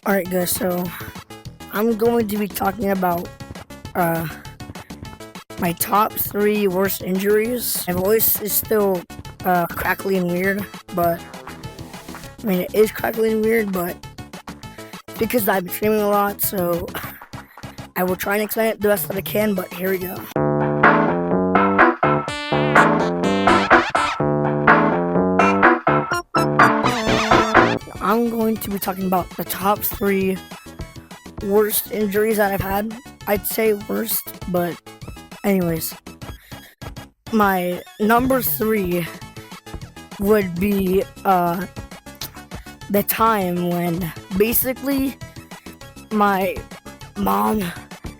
Alright guys, so I'm going to be talking about uh, my top 3 worst injuries. My voice is still crackly and weird, but I mean it is crackly and weird, but because I've been streaming a lot, so I will try and explain it the best that I can, but here we go. I'm going to be talking about the top 3 worst injuries that I've had. I'd say worst, but anyways. My number 3 would be the time when basically my mom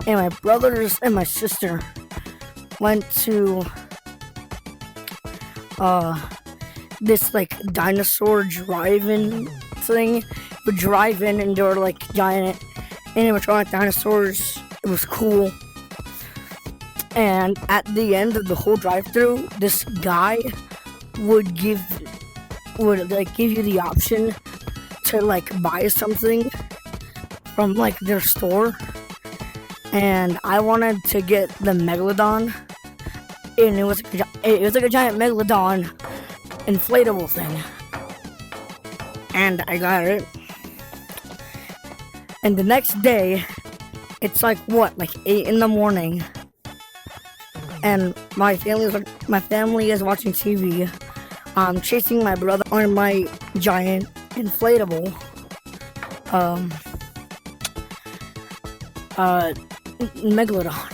and my brothers and my sister went to this like dinosaur drive-in thing. We drive in and they were like giant animatronic dinosaurs. It was cool. And at the end of the whole drive-through, this guy would give you the option to like buy something from like their store. And I wanted to get the Megalodon, and it was like a giant Megalodon inflatable thing. And I got it. And the next day, it's like 8 in the morning, and my family is watching TV. I'm chasing my brother on my giant inflatable Megalodon.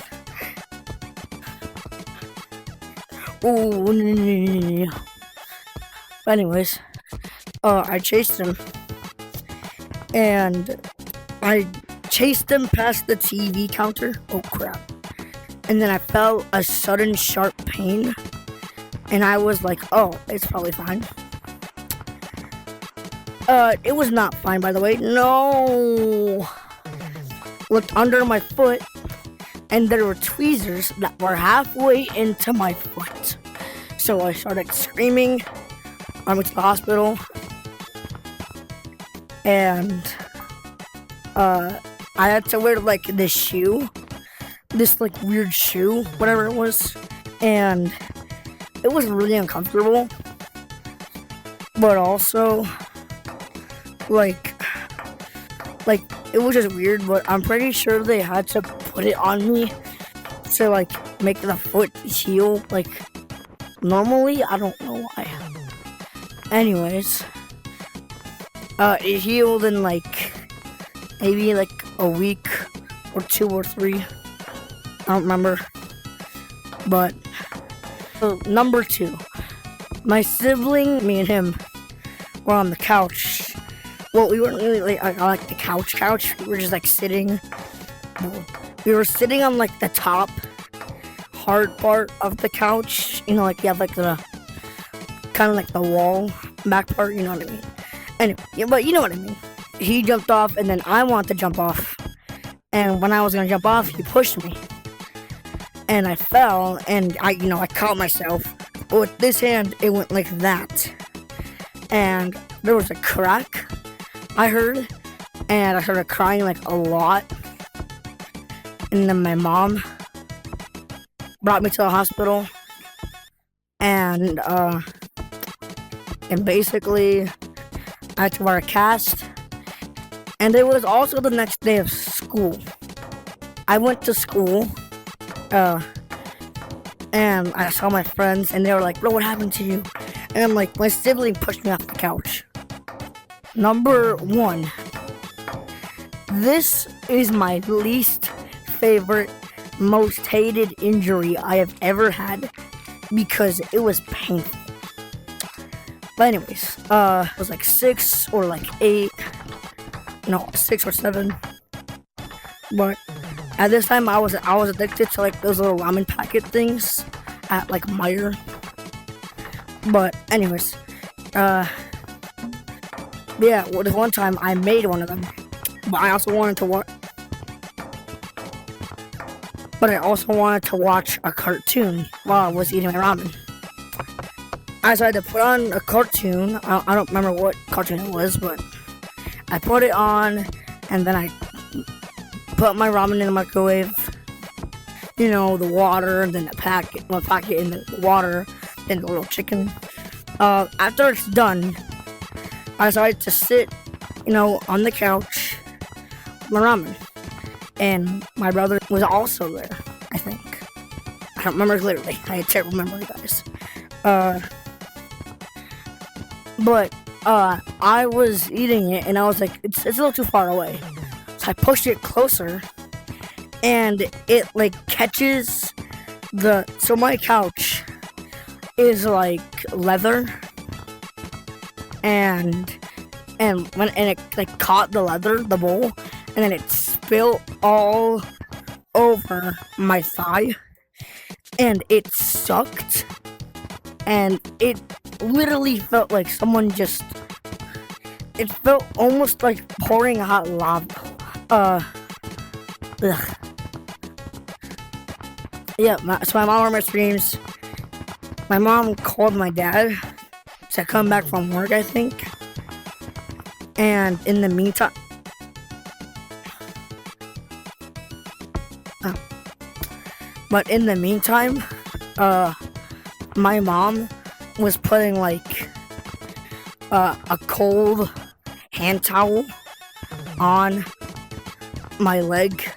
Ooh. But anyways, I chased him, and I chased him past the TV counter. Oh crap. And then I felt a sudden sharp pain, and I was like, oh, it's probably fine. It was not fine, by the way. No. Looked under my foot, and there were tweezers that were halfway into my foot. So I started screaming. I went to the hospital, and I had to wear like this shoe, this like weird shoe, whatever it was, and it was really uncomfortable, but also like it was just weird. But I'm pretty sure they had to put it on me to like make the foot heal like normally. I don't know why. Anyways, it healed in like maybe like a week or 2 or 3. I don't remember. But number 2, my sibling, me and him were on the couch. Well, we weren't really like the couch. We were just like sitting. We were sitting on like the top hard part of the couch. You know, like you have like the kind of like the wall back part. You know what I mean? Anyway, yeah, but you know what I mean. He jumped off, and then I wanted to jump off. And when I was gonna jump off, he pushed me, and I fell. And I caught myself. But with this hand, it went like that, and there was a crack I heard, and I started crying like a lot. And then my mom brought me to the hospital, and basically I had to wear a cast. And it was also the next day of school. I went to school, and I saw my friends, and they were like, bro, what happened to you? And I'm like, my sibling pushed me off the couch. Number 1. This is my least favorite, most hated injury I have ever had, because it was painful. But anyways, it was like 6 or like 8. No, 6 or 7. But at this time, I was addicted to like those little ramen packet things at like Meijer. But anyways, yeah, well, this one time I made one of them, but I also wanted to watch a cartoon while I was eating my ramen. I decided to put on a cartoon. I don't remember what cartoon it was, but I put it on, and then I put my ramen in the microwave. You know, the water, then the packet, and then the water, then the little chicken. After it's done, I decided to sit, on the couch, with my ramen. And my brother was also there, I think. I don't remember clearly. I had terrible memory, guys. But I was eating it, and I was like, it's a little too far away. So I pushed it closer, and it, catches so my couch is, leather, and it caught the leather, the bowl, and then it spilled all over my thigh, and it sucked, and it literally felt like it felt almost like pouring hot lava. Ugh. Yeah, so my mom remembers dreams. My mom called my dad to come back from work, I think. And in the meantime, my mom was putting a cold hand towel on my leg.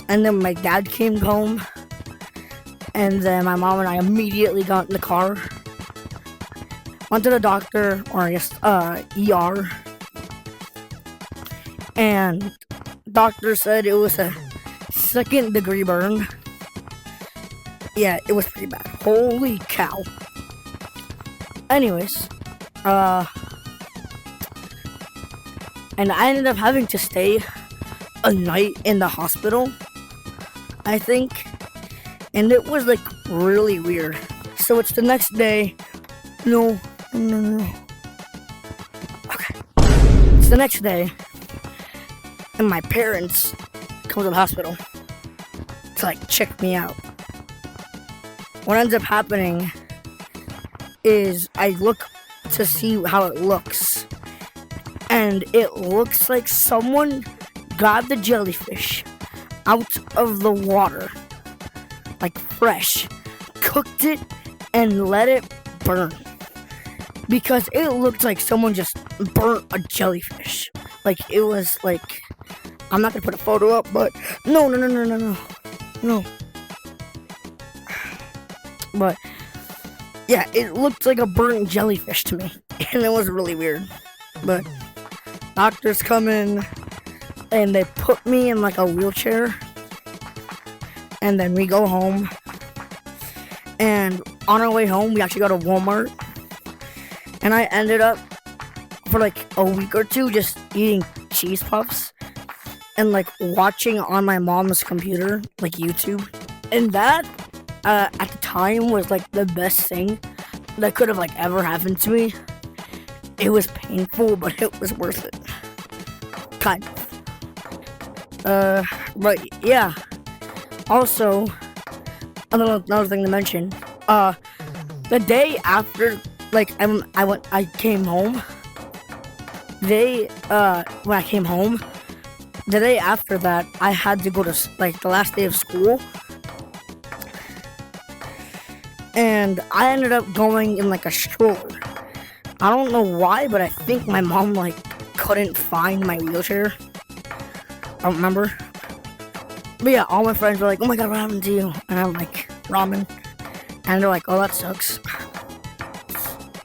And then my dad came home, and then my mom and I immediately got in the car, went to the doctor, or I guess ER, and doctor said it was a 2nd-degree burn. Yeah, it was pretty bad. Holy cow. Anyways, and I ended up having to stay a night in the hospital, I think, and it was really weird. So it's the next day. No. Okay. It's the next day, and my parents come to the hospital to check me out. What ends up happening is I look to see how it looks, and it looks like someone got the jellyfish out of the water, fresh, cooked it, and let it burn. Because it looked like someone just burnt a jellyfish. It was I'm not gonna put a photo up, but no. But yeah, it looked like a burnt jellyfish to me, and it was really weird. But doctors come in, and they put me in a wheelchair, and then we go home. And on our way home, we actually go to Walmart, and I ended up for a week or two just eating cheese puffs and watching on my mom's computer, YouTube. And that at the time was the best thing that could have ever happened to me. It was painful, but it was worth it. Kind of. But yeah. Also, another thing to mention. The day after, I came home. When I came home, the day after that, I had to go to the last day of school, and I ended up going in a stroller. I don't know why, but I think my mom couldn't find my wheelchair. I don't remember. But yeah, all my friends were like, "Oh my god, what happened to you?" And I'm like, "Ramen." And they're like, "Oh, that sucks."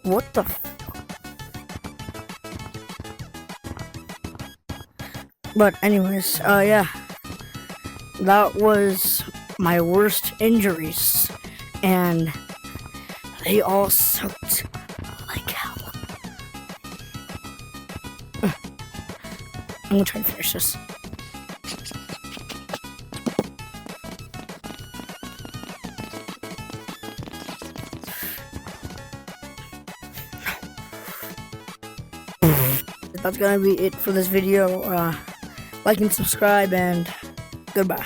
What the But anyways, yeah. That was my worst injuries. And they all sucked like hell. I'm gonna try and finish this. That's gonna be it for this video. Like and subscribe, and goodbye.